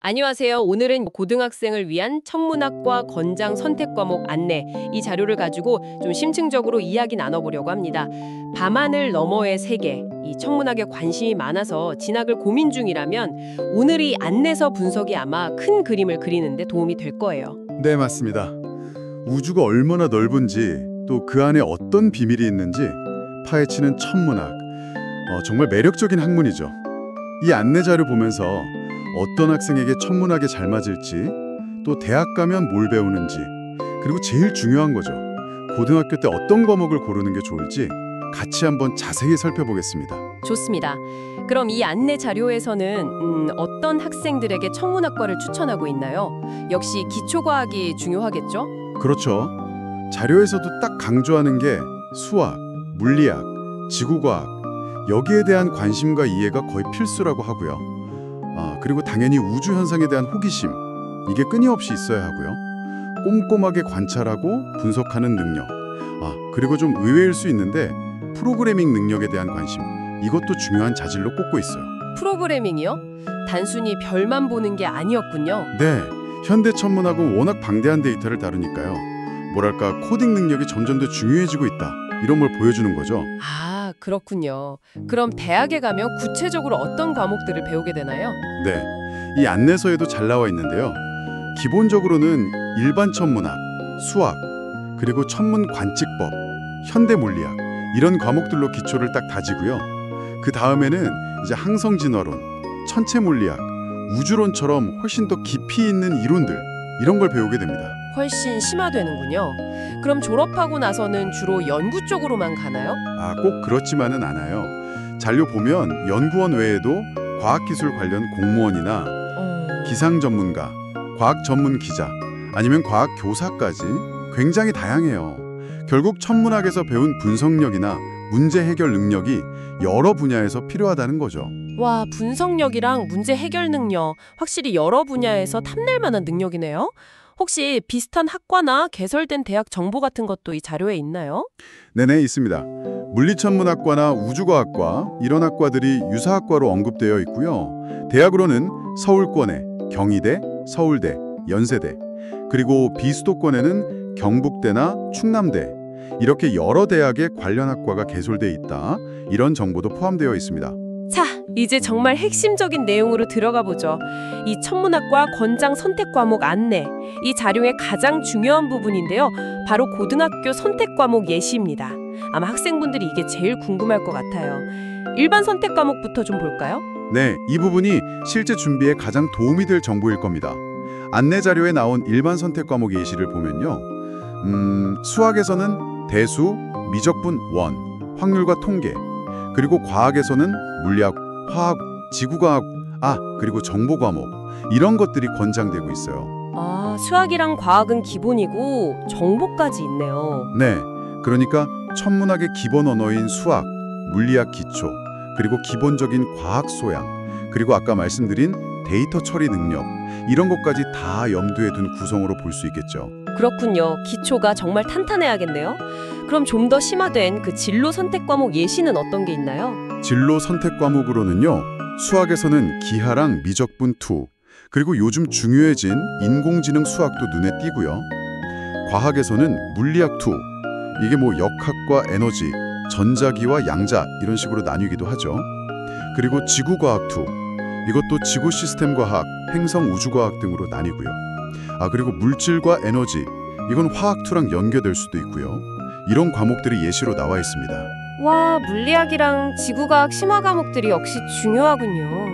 안녕하세요. 오늘은 고등학생을 위한 천문학과 건장 선택 과목 안내 이 자료를 가지고 좀 심층적으로 이야기 나눠보려고 합니다. 밤하늘 너머의 세계, 이 천문학에 관심이 많아서 진학을 고민 중이라면 오늘 이 안내서 분석이 아마 큰 그림을 그리는데 도움이 될 거예요. 네, 맞습니다. 우주가 얼마나 넓은지 또 그 안에 어떤 비밀이 있는지 파헤치는 천문학. 정말 매력적인 학문이죠. 이 안내 자료 보면서 어떤 학생에게 천문학에 잘 맞을지, 또 대학 가면 뭘 배우는지, 그리고 제일 중요한 거죠. 고등학교 때 어떤 과목을 고르는 게 좋을지 같이 한번 자세히 살펴보겠습니다. 좋습니다. 그럼 이 안내 자료에서는 어떤 학생들에게 천문학과를 추천하고 있나요? 역시 기초과학이 중요하겠죠? 그렇죠. 자료에서도 딱 강조하는 게 수학, 물리학, 지구과학, 여기에 대한 관심과 이해가 거의 필수라고 하고요. 그리고 당연히 우주 현상에 대한 호기심, 이게 끊임없이 있어야 하고요. 꼼꼼하게 관찰하고 분석하는 능력, 그리고 좀 의외일 수 있는데 프로그래밍 능력에 대한 관심, 이것도 중요한 자질로 꼽고 있어요. 프로그래밍이요? 단순히 별만 보는 게 아니었군요. 네, 현대 천문학은 워낙 방대한 데이터를 다루니까요. 뭐랄까, 코딩 능력이 점점 더 중요해지고 있다, 이런 걸 보여주는 거죠. 그렇군요. 그럼 대학에 가면 구체적으로 어떤 과목들을 배우게 되나요? 네, 이 안내서에도 잘 나와 있는데요. 기본적으로는 일반 천문학, 수학, 그리고 천문 관측법, 현대 물리학 이런 과목들로 기초를 딱 다지고요. 그 다음에는 이제 항성 진화론, 천체 물리학, 우주론처럼 훨씬 더 깊이 있는 이론들 이런 걸 배우게 됩니다. 훨씬 심화되는군요. 그럼 졸업하고 나서는 주로 연구 쪽으로만 가나요? 꼭 그렇지만은 않아요. 잔료 보면 연구원 외에도 과학기술 관련 공무원이나 기상 전문가, 과학 전문 기자, 아니면 과학 교사까지 굉장히 다양해요. 결국 천문학에서 배운 분석력이나 문제 해결 능력이 여러 분야에서 필요하다는 거죠. 와, 분석력이랑 문제 해결 능력, 확실히 여러 분야에서 탐낼 만한 능력이네요. 혹시 비슷한 학과나 개설된 대학 정보 같은 것도 이 자료에 있나요? 네네, 있습니다. 물리천문학과나 우주과학과 이런 학과들이 유사학과로 언급되어 있고요. 대학으로는 서울권에 경희대, 서울대, 연세대, 그리고 비수도권에는 경북대나 충남대 이렇게 여러 대학의 관련 학과가 개설돼 있다. 이런 정보도 포함되어 있습니다. 자, 이제 정말 핵심적인 내용으로 들어가 보죠. 이 천문학과 권장 선택 과목 안내, 이 자료의 가장 중요한 부분인데요. 바로 고등학교 선택 과목 예시입니다. 아마 학생분들이 이게 제일 궁금할 것 같아요. 일반 선택 과목부터 좀 볼까요? 네, 이 부분이 실제 준비에 가장 도움이 될 정보일 겁니다. 안내 자료에 나온 일반 선택 과목 예시를 보면요. 수학에서는 대수, 미적분, 원, 확률과 통계, 그리고 과학에서는 물리학, 화학, 지구과학, 그리고 정보 과목 이런 것들이 권장되고 있어요. 수학이랑 과학은 기본이고 정보까지 있네요. 네, 그러니까 천문학의 기본 언어인 수학, 물리학 기초, 그리고 기본적인 과학 소양, 그리고 아까 말씀드린 데이터 처리 능력 이런 것까지 다 염두에 둔 구성으로 볼 수 있겠죠. 그렇군요. 기초가 정말 탄탄해야겠네요. 그럼 좀 더 심화된 그 진로 선택 과목 예시는 어떤 게 있나요? 진로 선택 과목으로는요. 수학에서는 기하랑 미적분 2, 그리고 요즘 중요해진 인공지능 수학도 눈에 띄고요. 과학에서는 물리학 2, 이게 역학과 에너지, 전자기와 양자 이런 식으로 나뉘기도 하죠. 그리고 지구과학 2, 이것도 지구 시스템 과학, 행성 우주과학 등으로 나뉘고요. 그리고 물질과 에너지, 이건 화학 2랑 연계될 수도 있고요. 이런 과목들이 예시로 나와 있습니다. 와, 물리학이랑 지구과학 심화 과목들이 역시 중요하군요.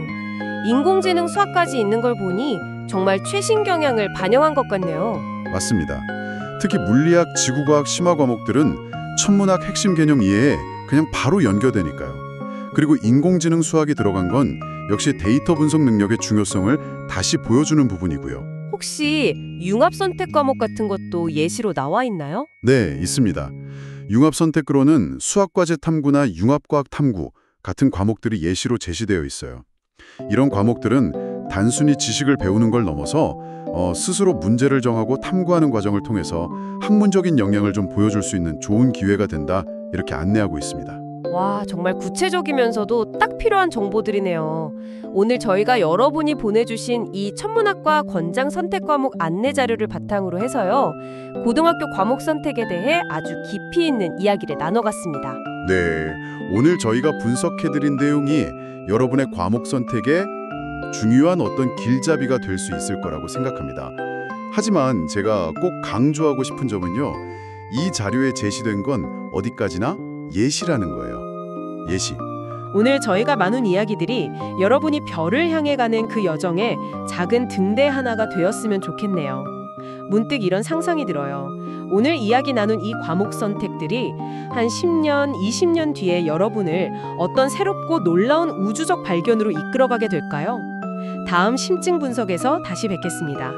인공지능 수학까지 있는 걸 보니 정말 최신 경향을 반영한 것 같네요. 맞습니다. 특히 물리학, 지구과학 심화 과목들은 천문학 핵심 개념 이해에 그냥 바로 연결되니까요. 그리고 인공지능 수학이 들어간 건 역시 데이터 분석 능력의 중요성을 다시 보여주는 부분이고요. 혹시 융합 선택 과목 같은 것도 예시로 나와 있나요? 네, 있습니다. 융합 선택으로는 수학과제 탐구나 융합과학 탐구 같은 과목들이 예시로 제시되어 있어요. 이런 과목들은 단순히 지식을 배우는 걸 넘어서 스스로 문제를 정하고 탐구하는 과정을 통해서 학문적인 역량을 좀 보여줄 수 있는 좋은 기회가 된다, 이렇게 안내하고 있습니다. 와, 정말 구체적이면서도 딱 필요한 정보들이네요. 오늘 저희가 여러분이 보내주신 이 천문학과 권장 선택 과목 안내 자료를 바탕으로 해서요. 고등학교 과목 선택에 대해 아주 깊이 있는 이야기를 나눠갔습니다. 네, 오늘 저희가 분석해드린 내용이 여러분의 과목 선택에 중요한 어떤 길잡이가 될 수 있을 거라고 생각합니다. 하지만 제가 꼭 강조하고 싶은 점은요. 이 자료에 제시된 건 어디까지나 예시라는 거예요. 예시. 오늘 저희가 나눈 이야기들이 여러분이 별을 향해 가는 그 여정에 작은 등대 하나가 되었으면 좋겠네요. 문득 이런 상상이 들어요. 오늘 이야기 나눈 이 과목 선택들이 한 10년, 20년 뒤에 여러분을 어떤 새롭고 놀라운 우주적 발견으로 이끌어가게 될까요? 다음 심층 분석에서 다시 뵙겠습니다.